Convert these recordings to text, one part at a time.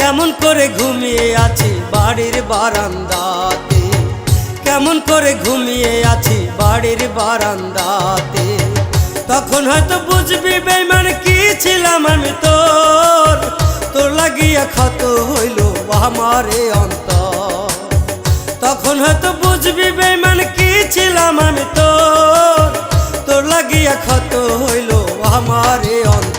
কেমন করে ঘুমিয়ে আছি বাড়ির বারান্দাতে, কেমন করে ঘুমিয়ে আছি বাড়ির বারান্দাতে। তখন হয়তো বুঝবি বেঈমান কি ছিলাম আমি তোর, তোর লাগিয়া ক্ষত হইল আমারে অন্তর। তখন হয়তো বুঝবি বেঈমান কি ছিলাম আমি তোর, তোর লাগিয়া ক্ষত হইল আমারে অন্তর।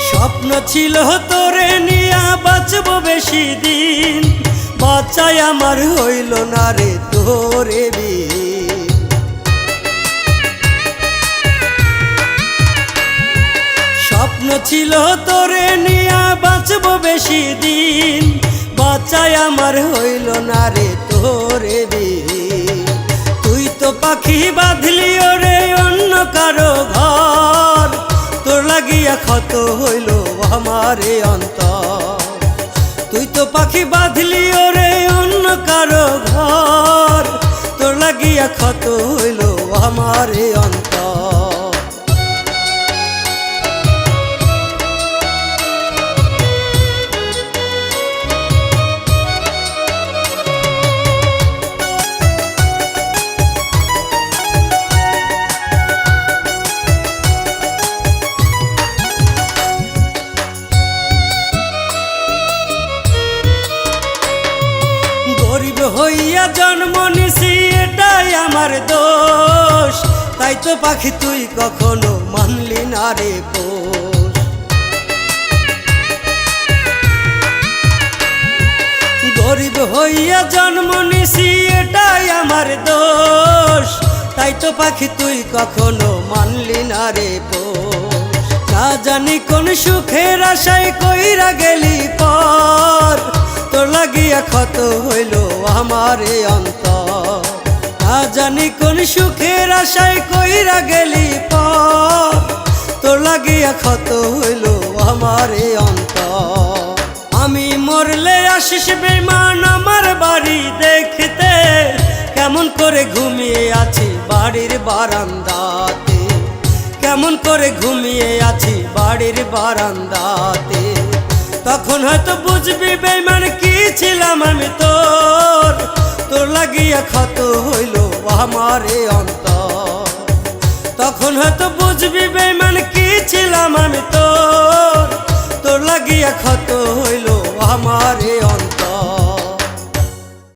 স্বপ্ন ছিল তোরে নিয়া বাঁচব বেশি দিন, বাঁচাই আমার হইল না রে তোরে বিন। স্বপ্ন ছিল তোরে নিয়া বাঁচব বেশি দিন, বাঁচাই আমার হইল না রে তোরে বিন। তুই তো পাখি বাঁধলি ওরে অন্য কারো ঘর, তোর লাগিয়া ক্ষত হইল আমারে অন্তর। তুই তো পাখি বাঁধলি ওরে অন্য কারো ঘর, তোর লাগিয়া ক্ষত হইল আমারে অন্তর। গরিব হইয়া জন্ম নিছি এটাই আমার দোষ, তাই তো পাখি তুই কখনো মানলি না রে পোষ। গরিব হইয়া জন্ম নিছি এটাই আমার দোষ, তাই তো পাখি তুই কখনো মানলি না রে পোষ। না জানি কোন সুখের আশায় কইরা গেলি পর, তোর লাগিয়া ক্ষত হইল আমারে অন্তর। না জানি কোন সুখের আশায় কইরা গেলি পর, তোর লাগিয়া ক্ষত হইল আমারে অন্তর। আমি মরলে আসিস বেঈমান আমার বাড়ি দেখতে, কেমন করে ঘুমিয়ে আছি বাড়ির বারান্দাতে, কেমন করে ঘুমিয়ে আছি বাড়ির বারান্দাতে। তখন হয়তো বুঝবি বেঈমান কি ছিলাম আমি তোর, তোর লাগিয়া ক্ষত হইল আমারে অন্তর। তখন হয়তো বুঝবি বেঈমান কি ছিলাম আমি তোর, তোর লাগিয়া ক্ষত হইল আমারে অন্তর।